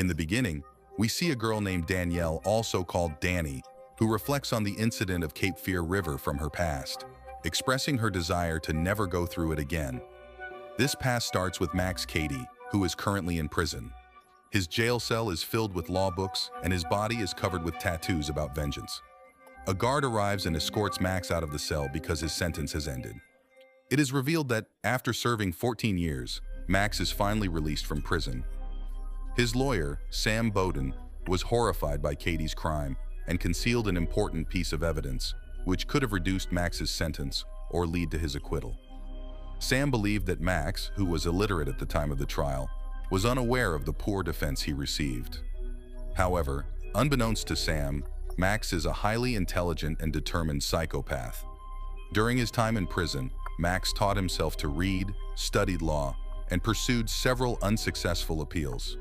In the beginning, we see a girl named Danielle, also called Danny, who reflects on the incident of Cape Fear River from her past, expressing her desire to never go through it again. This past starts with Max Cady, who is currently in prison. His jail cell is filled with law books, and his body is covered with tattoos about vengeance. A guard arrives and escorts Max out of the cell because his sentence has ended. It is revealed that, after serving 14 years, Max is finally released from prison. His lawyer, Sam Bowden, was horrified by Cady's crime and concealed an important piece of evidence, which could have reduced Max's sentence or lead to his acquittal. Sam believed that Max, who was illiterate at the time of the trial, was unaware of the poor defense he received. However, unbeknownst to Sam, Max is a highly intelligent and determined psychopath. During his time in prison, Max taught himself to read, studied law, and pursued several unsuccessful appeals.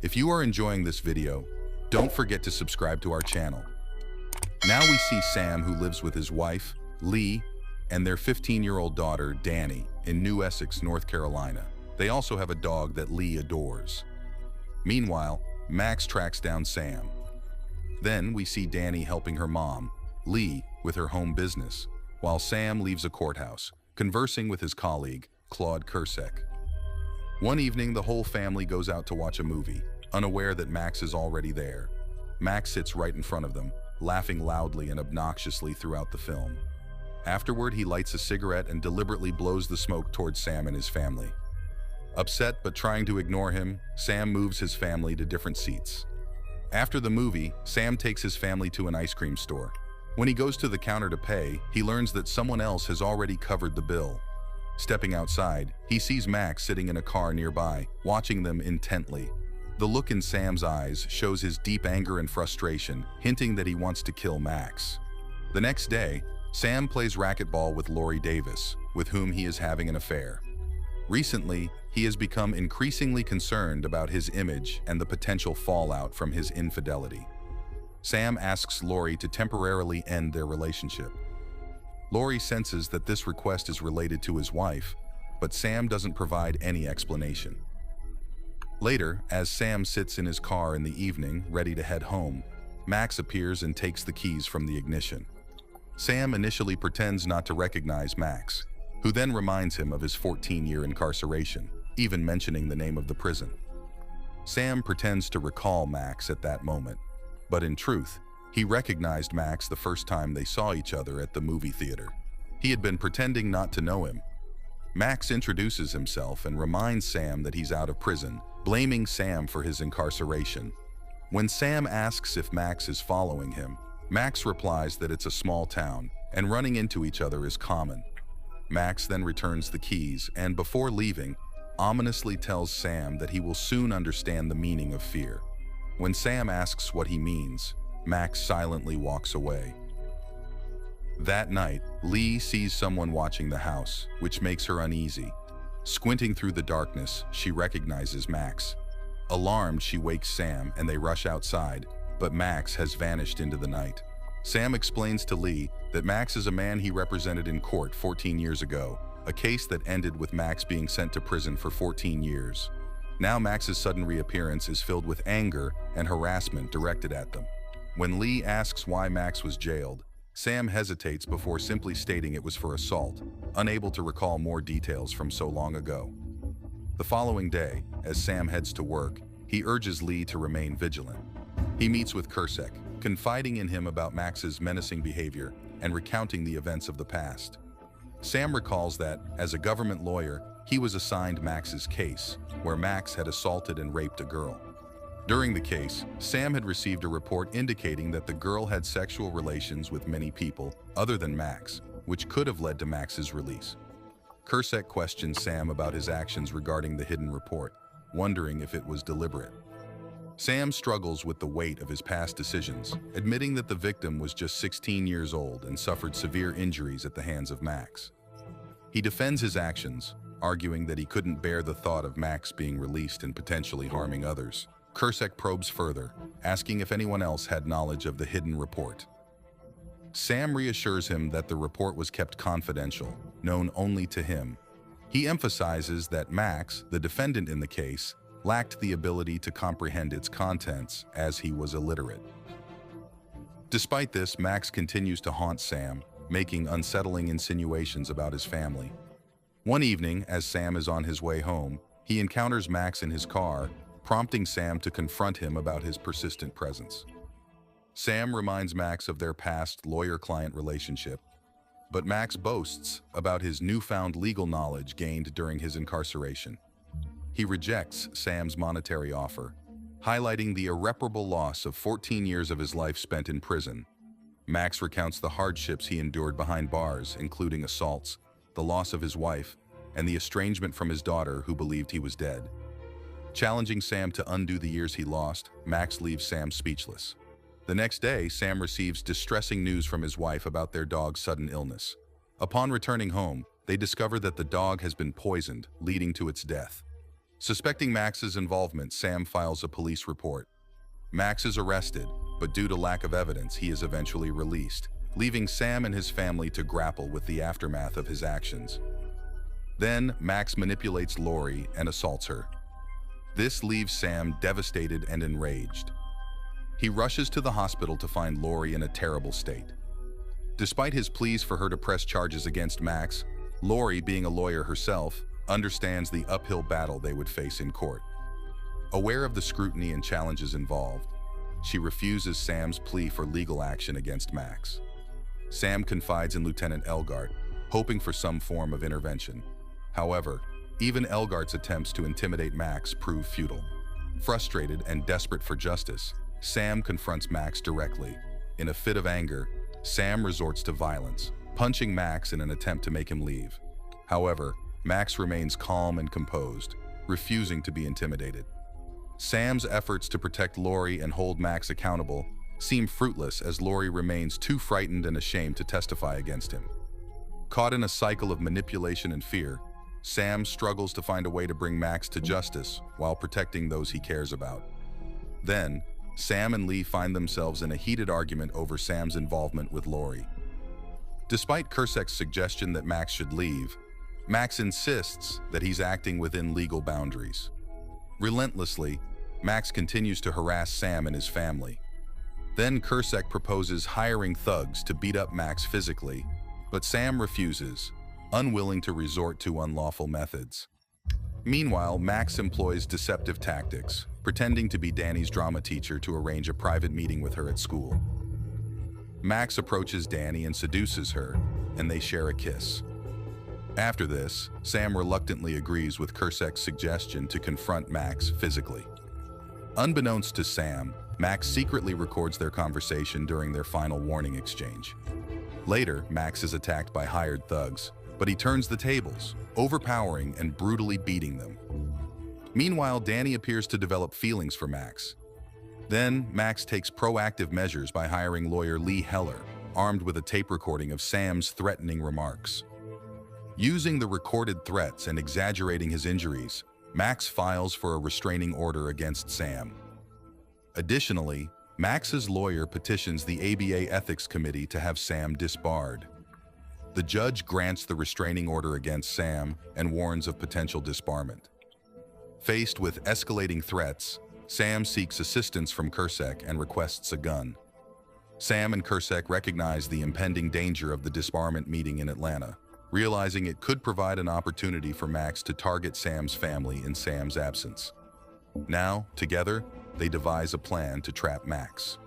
If you are enjoying this video, don't forget to subscribe to our channel. Now we see Sam, who lives with his wife, Lee, and their 15-year-old daughter, Danny, in New Essex, North Carolina. They also have a dog that Lee adores. Meanwhile, Max tracks down Sam. Then we see Danny helping her mom, Lee, with her home business, while Sam leaves a courthouse, conversing with his colleague, Claude Kursek. One evening, the whole family goes out to watch a movie, unaware that Max is already there. Max sits right in front of them, laughing loudly and obnoxiously throughout the film. Afterward, he lights a cigarette and deliberately blows the smoke towards Sam and his family. Upset but trying to ignore him, Sam moves his family to different seats. After the movie, Sam takes his family to an ice cream store. When he goes to the counter to pay, he learns that someone else has already covered the bill. Stepping outside, he sees Max sitting in a car nearby, watching them intently. The look in Sam's eyes shows his deep anger and frustration, hinting that he wants to kill Max. The next day, Sam plays racquetball with Lori Davis, with whom he is having an affair. Recently, he has become increasingly concerned about his image and the potential fallout from his infidelity. Sam asks Lori to temporarily end their relationship. Lori senses that this request is related to his wife, but Sam doesn't provide any explanation. Later, as Sam sits in his car in the evening, ready to head home, Max appears and takes the keys from the ignition. Sam initially pretends not to recognize Max, who then reminds him of his 14-year incarceration, even mentioning the name of the prison. Sam pretends to recall Max at that moment, but in truth, he recognized Max the first time they saw each other at the movie theater. He had been pretending not to know him. Max introduces himself and reminds Sam that he's out of prison, blaming Sam for his incarceration. When Sam asks if Max is following him, Max replies that it's a small town and running into each other is common. Max then returns the keys and, before leaving, ominously tells Sam that he will soon understand the meaning of fear. When Sam asks what he means, Max silently walks away. That night, Lee sees someone watching the house, which makes her uneasy. Squinting through the darkness, she recognizes Max. Alarmed, she wakes Sam and they rush outside, but Max has vanished into the night. Sam explains to Lee that Max is a man he represented in court 14 years ago, a case that ended with Max being sent to prison for 14 years. Now Max's sudden reappearance is filled with anger and harassment directed at them. When Lee asks why Max was jailed, Sam hesitates before simply stating it was for assault, unable to recall more details from so long ago. The following day, as Sam heads to work, he urges Lee to remain vigilant. He meets with Kursek, confiding in him about Max's menacing behavior and recounting the events of the past. Sam recalls that, as a government lawyer, he was assigned Max's case, where Max had assaulted and raped a girl. During the case, Sam had received a report indicating that the girl had sexual relations with many people other than Max, which could have led to Max's release. Kursek questions Sam about his actions regarding the hidden report, wondering if it was deliberate. Sam struggles with the weight of his past decisions, admitting that the victim was just 16 years old and suffered severe injuries at the hands of Max. He defends his actions, arguing that he couldn't bear the thought of Max being released and potentially harming others. Kursek probes further, asking if anyone else had knowledge of the hidden report. Sam reassures him that the report was kept confidential, known only to him. He emphasizes that Max, the defendant in the case, lacked the ability to comprehend its contents as he was illiterate. Despite this, Max continues to haunt Sam, making unsettling insinuations about his family. One evening, as Sam is on his way home, he encounters Max in his car, prompting Sam to confront him about his persistent presence. Sam reminds Max of their past lawyer-client relationship, but Max boasts about his newfound legal knowledge gained during his incarceration. He rejects Sam's monetary offer, highlighting the irreparable loss of 14 years of his life spent in prison. Max recounts the hardships he endured behind bars, including assaults, the loss of his wife, and the estrangement from his daughter who believed he was dead. Challenging Sam to undo the years he lost, Max leaves Sam speechless. The next day, Sam receives distressing news from his wife about their dog's sudden illness. Upon returning home, they discover that the dog has been poisoned, leading to its death. Suspecting Max's involvement, Sam files a police report. Max is arrested, but due to lack of evidence, he is eventually released, leaving Sam and his family to grapple with the aftermath of his actions. Then, Max manipulates Lori and assaults her. This leaves Sam devastated and enraged. He rushes to the hospital to find Lori in a terrible state. Despite his pleas for her to press charges against Max, Lori, being a lawyer herself, understands the uphill battle they would face in court. Aware of the scrutiny and challenges involved, she refuses Sam's plea for legal action against Max. Sam confides in Lieutenant Elgart, hoping for some form of intervention. However, even Elgart's attempts to intimidate Max prove futile. Frustrated and desperate for justice, Sam confronts Max directly. In a fit of anger, Sam resorts to violence, punching Max in an attempt to make him leave. However, Max remains calm and composed, refusing to be intimidated. Sam's efforts to protect Lori and hold Max accountable seem fruitless as Lori remains too frightened and ashamed to testify against him. Caught in a cycle of manipulation and fear, Sam struggles to find a way to bring Max to justice while protecting those he cares about. Then, Sam and Lee find themselves in a heated argument over Sam's involvement with Lori. Despite Kursek's suggestion that Max should leave, Max insists that he's acting within legal boundaries. Relentlessly, Max continues to harass Sam and his family. Then Kursek proposes hiring thugs to beat up Max physically, but Sam refuses, unwilling to resort to unlawful methods. Meanwhile, Max employs deceptive tactics, pretending to be Danny's drama teacher to arrange a private meeting with her at school. Max approaches Danny and seduces her, and they share a kiss. After this, Sam reluctantly agrees with Kursek's suggestion to confront Max physically. Unbeknownst to Sam, Max secretly records their conversation during their final warning exchange. Later, Max is attacked by hired thugs, but he turns the tables, overpowering and brutally beating them. Meanwhile, Danny appears to develop feelings for Max. Then, Max takes proactive measures by hiring lawyer Lee Heller, armed with a tape recording of Sam's threatening remarks. Using the recorded threats and exaggerating his injuries, Max files for a restraining order against Sam. Additionally, Max's lawyer petitions the ABA Ethics Committee to have Sam disbarred. The judge grants the restraining order against Sam and warns of potential disbarment. Faced with escalating threats, Sam seeks assistance from Kursek and requests a gun. Sam and Kursek recognize the impending danger of the disbarment meeting in Atlanta, realizing it could provide an opportunity for Max to target Sam's family in Sam's absence. Now, together, they devise a plan to trap Max.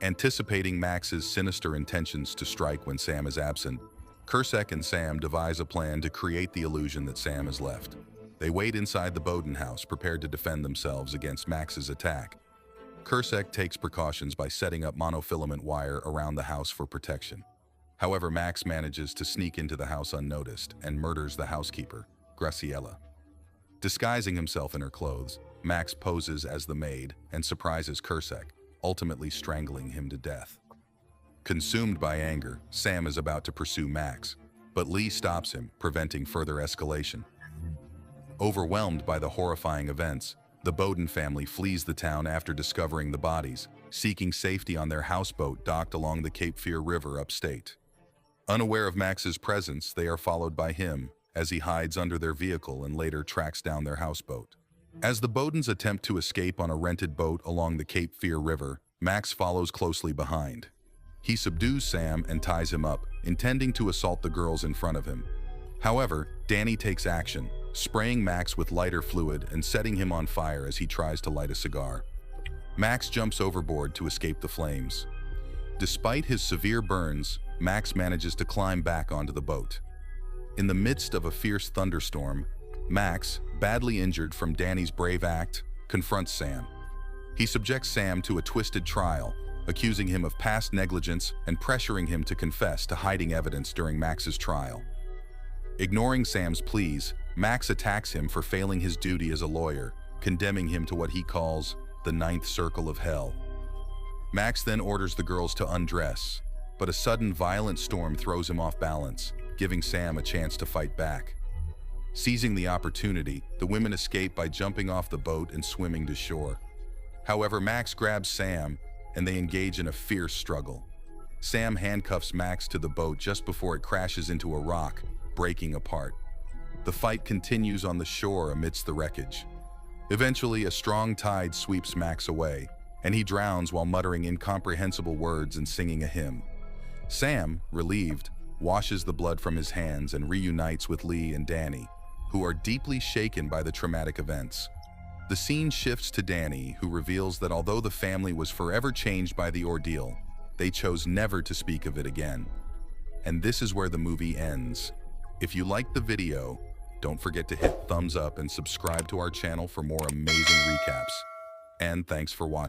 Anticipating Max's sinister intentions to strike when Sam is absent, Kursek and Sam devise a plan to create the illusion that Sam has left. They wait inside the Bowden house, prepared to defend themselves against Max's attack. Kursek takes precautions by setting up monofilament wire around the house for protection. However, Max manages to sneak into the house unnoticed and murders the housekeeper, Graciela. Disguising himself in her clothes, Max poses as the maid and surprises Kursek, ultimately strangling him to death. Consumed by anger, Sam is about to pursue Max, but Lee stops him, preventing further escalation. Overwhelmed by the horrifying events, the Bowden family flees the town after discovering the bodies, seeking safety on their houseboat docked along the Cape Fear River upstate. Unaware of Max's presence, they are followed by him as he hides under their vehicle and later tracks down their houseboat. As the Bowdens attempt to escape on a rented boat along the Cape Fear River, Max follows closely behind. He subdues Sam and ties him up, intending to assault the girls in front of him. However, Danny takes action, spraying Max with lighter fluid and setting him on fire as he tries to light a cigar. Max jumps overboard to escape the flames. Despite his severe burns, Max manages to climb back onto the boat. In the midst of a fierce thunderstorm, Max, badly injured from Danny's brave act, confronts Sam. He subjects Sam to a twisted trial, accusing him of past negligence and pressuring him to confess to hiding evidence during Max's trial. Ignoring Sam's pleas, Max attacks him for failing his duty as a lawyer, condemning him to what he calls the ninth circle of hell. Max then orders the girls to undress, but a sudden violent storm throws him off balance, giving Sam a chance to fight back. Seizing the opportunity, the women escape by jumping off the boat and swimming to shore. However, Max grabs Sam, and they engage in a fierce struggle. Sam handcuffs Max to the boat just before it crashes into a rock, breaking apart. The fight continues on the shore amidst the wreckage. Eventually, a strong tide sweeps Max away, and he drowns while muttering incomprehensible words and singing a hymn. Sam, relieved, washes the blood from his hands and reunites with Lee and Danny, who are deeply shaken by the traumatic events. The scene shifts to Danny, who reveals that although the family was forever changed by the ordeal, they chose never to speak of it again. And this is where the movie ends. If you liked the video, don't forget to hit thumbs up and subscribe to our channel for more amazing recaps. And thanks for watching.